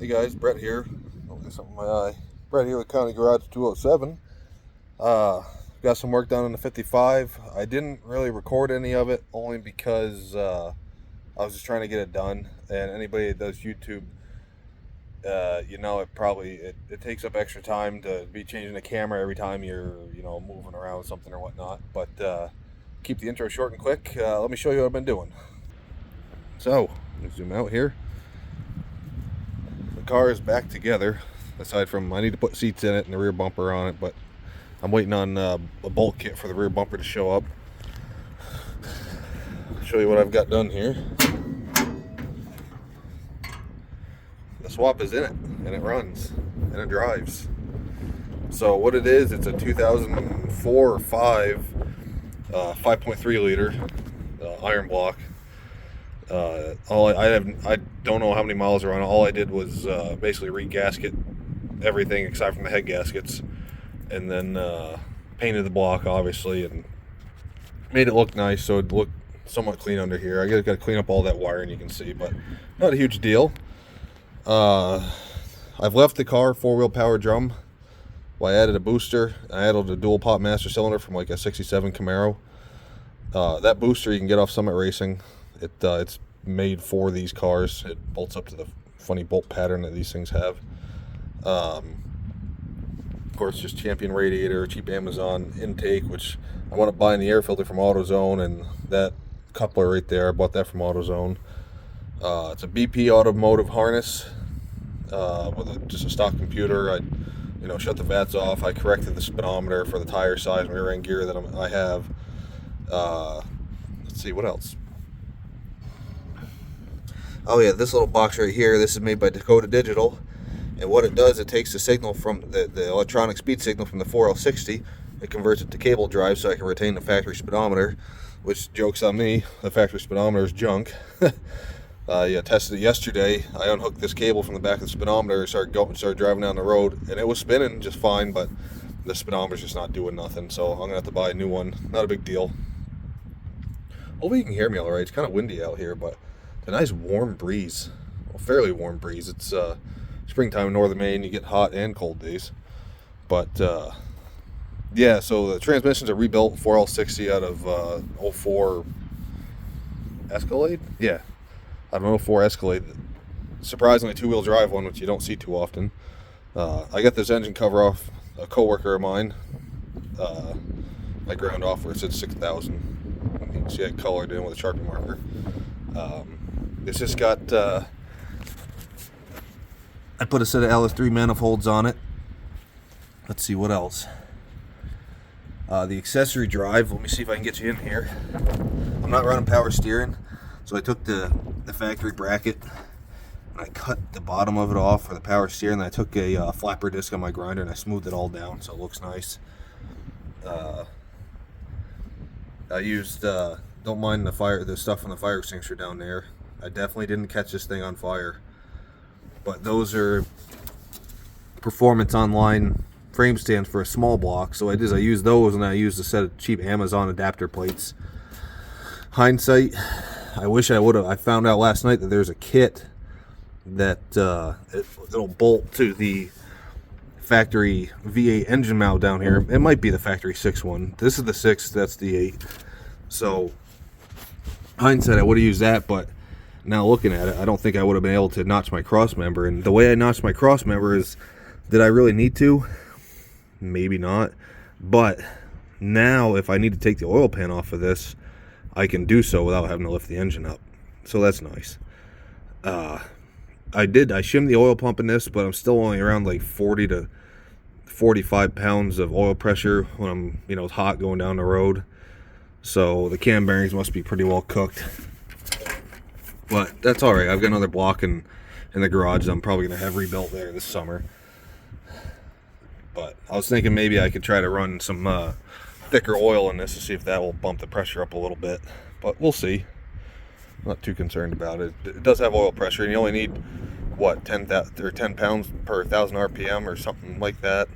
Hey guys, Brett here. Oh, got something in my eye. Brett here with County Garage 207. Got some work done on the 55. I didn't really record any of it, only because I was just trying to get it done. And anybody that does YouTube, it takes up extra time to be changing the camera every time you're moving around something or whatnot. But keep the intro short and quick. Let me show you what I've been doing. So let me zoom out here. The car is back together, aside from I need to put seats in it and the rear bumper on it, but I'm waiting on a bolt kit for the rear bumper to show up. I'll show you what I've got done here. The swap is in it, and it runs, and it drives. So what it is, it's a 2004 or 5 5.3 liter iron block. I don't know how many miles are on it. All I did was basically re-gasket everything except from the head gaskets, and then painted the block obviously and made it look nice, so it looked somewhat clean under here. I got to clean up all that wiring, you can see, but not a huge deal. I've left the car 4-wheel power drum. Well, I added a booster. I added a dual pop master cylinder from like a 67 Camaro. That booster you can get off Summit Racing. It's made for these cars. It bolts up to the funny bolt pattern that these things have. Of course, just Champion radiator, cheap Amazon intake, which I want to buy in the air filter from AutoZone, and that coupler right there, I bought that from AutoZone. It's a BP automotive harness with just a stock computer. I shut the VATs off. I corrected the speedometer for the tire size and rear end gear that I have. Let's see, what else? Oh yeah, this little box right here, this is made by Dakota Digital, and what it does, it takes the signal from the electronic speed signal from the 4L60, it converts it to cable drive so I can retain the factory speedometer, which, joke's on me, the factory speedometer is junk. Tested it yesterday. I unhooked this cable from the back of the speedometer, started driving down the road, and it was spinning just fine, but the speedometer's just not doing nothing, so I'm gonna have to buy a new one. Not a big deal. Hopefully you can hear me all right. It's kind of windy out here, but a nice warm breeze, well, fairly warm breeze. It's springtime in northern Maine. You get hot and cold days, but yeah. So the transmission's a rebuilt 4L60 out of 04 Escalade. Yeah, I don't know, 04 Escalade. Surprisingly, 2-wheel drive one, which you don't see too often. I got this engine cover off a coworker of mine. I ground off where it said 6,000. You can see I colored in with a Sharpie marker. It's just got, I put a set of LS3 manifolds on it. Let's see what else. The accessory drive, let me see if I can get you in here. I'm not running power steering, so I took the factory bracket and I cut the bottom of it off for the power steering. And I took a flapper disc on my grinder and I smoothed it all down so it looks nice. I used, don't mind the stuff from the fire extinguisher down there. I definitely didn't catch this thing on fire, but those are Performance Online frame stands for a small block, so I used those, and I used a set of cheap Amazon adapter plates. Hindsight, I wish I would have. I found out last night that there's a kit that it'll bolt to the factory V8 engine mount down here. It might be the factory 6 one. This is the 6, that's the 8. So hindsight, I would have used that, but now looking at it, I don't think I would have been able to notch my cross member. And the way I notched my cross member is, did I really need to? Maybe not. But now if I need to take the oil pan off of this, I can do so without having to lift the engine up. So that's nice. I shimmed the oil pump in this, but I'm still only around like 40 to 45 pounds of oil pressure when I'm, it's hot going down the road. So the cam bearings must be pretty well cooked. But that's alright. I've got another block in the garage that I'm probably going to have rebuilt there this summer. But I was thinking maybe I could try to run some thicker oil in this to see if that will bump the pressure up a little bit. But we'll see. I'm not too concerned about it. It does have oil pressure, and you only need, what, 10 pounds per 1,000 RPM or something like that.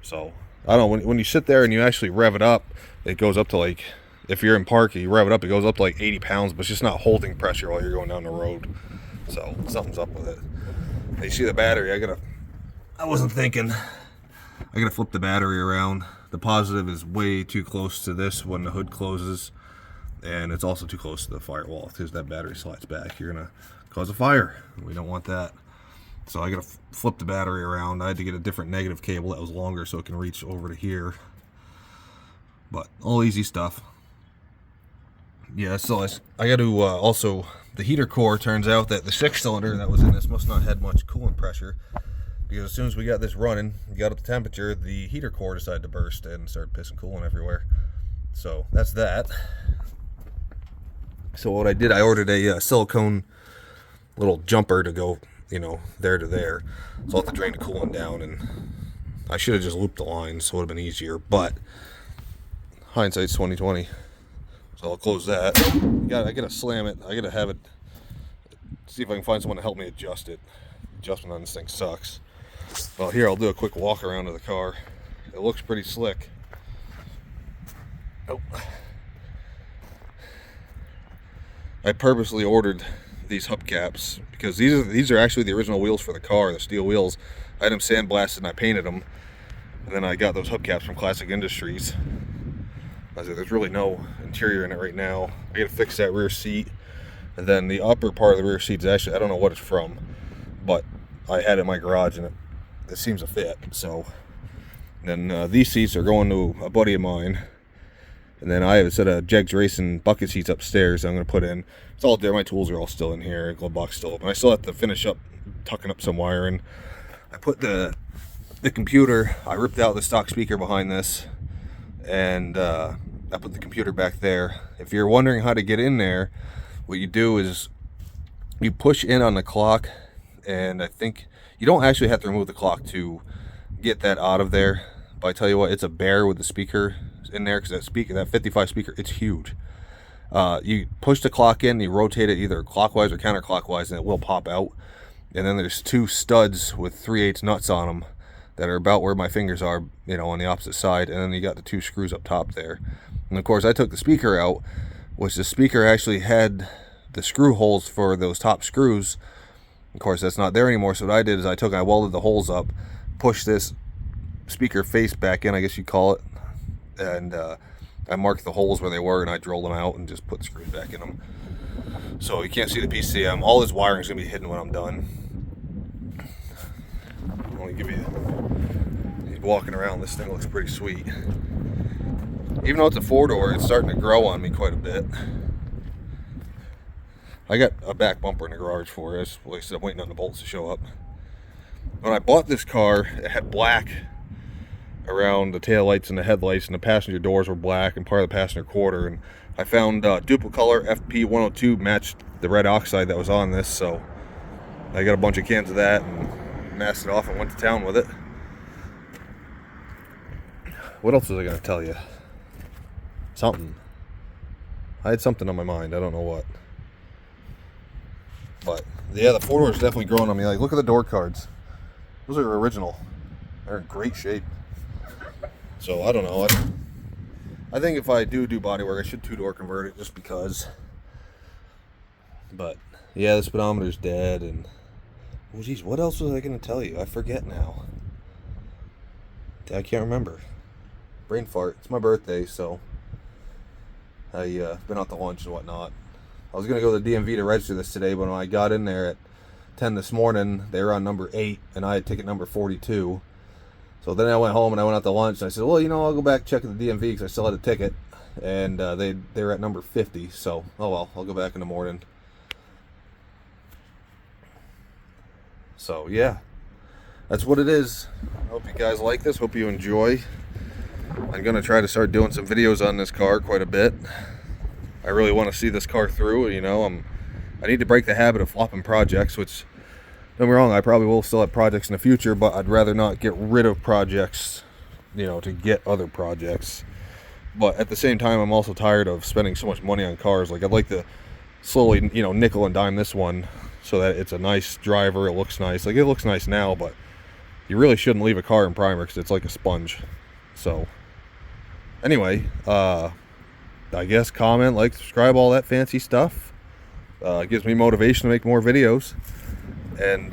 So, I don't know, when you sit there and you actually rev it up, it goes up to like, if you're in park, you rev it up, it goes up to like 80 pounds, but it's just not holding pressure while you're going down the road. So something's up with it. You see the battery, I wasn't thinking. I gotta flip the battery around. The positive is way too close to this when the hood closes, and it's also too close to the firewall because that battery slides back. You're gonna cause a fire. We don't want that. So I gotta flip the battery around. I had to get a different negative cable that was longer so it can reach over to here. But all easy stuff. Yeah, so I got to also, the heater core, turns out that the 6-cylinder that was in this must not had much coolant pressure, because as soon as we got this running, got up the temperature, the heater core decided to burst and started pissing coolant everywhere. So that's that. So what I did, I ordered a silicone little jumper to go, there to there. So I'll have to drain the coolant down, and I should have just looped the lines, so it would have been easier, but hindsight's 20/20. So I'll close that. I gotta slam it. I gotta have it. See if I can find someone to help me adjust it. Adjustment on this thing sucks. Well, here I'll do a quick walk around of the car. It looks pretty slick. Nope. I purposely ordered these hubcaps because these are actually the original wheels for the car, the steel wheels. I had them sandblasted and I painted them, and then I got those hubcaps from Classic Industries. There's really no interior in it right now. I gotta fix that rear seat, and then the upper part of the rear seat is actually, I don't know what it's from, but I had it in my garage and it seems to fit. So then these seats are going to a buddy of mine, and then I have a set of Jegs Racing bucket seats upstairs that I'm gonna put in. It's all there. My tools are all still in here. Glove box still open. I still have to finish up tucking up some wiring. I put the computer, I ripped out the stock speaker behind this, and I put the computer back there. If you're wondering how to get in there, what you do is you push in on the clock, and I think you don't actually have to remove the clock to get that out of there. But I tell you what, it's a bear with the speaker in there, because that 55 speaker, it's huge. You push the clock in, you rotate it either clockwise or counterclockwise, and it will pop out. And then there's 2 studs with 3/8 nuts on them that are about where my fingers are, on the opposite side, and then you got the 2 screws up top there. And of course I took the speaker out, which the speaker actually had the screw holes for those top screws. Of course that's not there anymore, so what I did is I welded the holes up, pushed this speaker face back in, I guess you call it, and I marked the holes where they were, and I drilled them out and just put the screws back in them. So you can't see the PCM. All this wiring is going to be hidden when I'm done. Let me give you, walking around, this thing looks pretty sweet. Even though it's a 4-door, it's starting to grow on me quite a bit. I got a back bumper in the garage for it. Like I said, I'm waiting on the bolts to show up. When I bought this car, it had black around the taillights and the headlights, and the passenger doors were black and part of the passenger quarter. And I found Duplicolor FP102 matched the red oxide that was on this, so I got a bunch of cans of that and masked it off and went to town with it. What else was I going to tell you? Something. I had something on my mind. I don't know what. But yeah, the 4-door is definitely growing on me. Like, look at the door cards. Those are original. They're in great shape. So I don't know. I think if I do body work, I should 2-door convert it just because. But yeah, the speedometer's dead, and oh geez, what else was I going to tell you? I forget now. I can't remember. Brain fart. It's my birthday, so I been out to lunch and whatnot. I was going to go to the DMV to register this today, but when I got in there at 10 this morning, they were on number 8, and I had ticket number 42. So then I went home and I went out to lunch, and I said, well, I'll go back and check at the DMV because I still had a ticket, and they were at number 50. So, oh well, I'll go back in the morning. So yeah, that's what it is. I hope you guys like this. Hope you enjoy. I'm going to try to start doing some videos on this car quite a bit. I really want to see this car through. I need to break the habit of flopping projects, which, don't get me wrong, I probably will still have projects in the future, but I'd rather not get rid of projects, to get other projects. But at the same time, I'm also tired of spending so much money on cars. Like, I'd like to slowly, nickel and dime this one so that it's a nice driver. It looks nice. Like, it looks nice now, but you really shouldn't leave a car in primer because it's like a sponge. So anyway, I guess comment, like, subscribe, all that fancy stuff. It gives me motivation to make more videos. And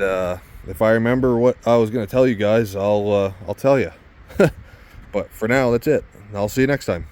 If I remember what I was going to tell you guys, I'll tell you. But for now, that's it. I'll see you next time.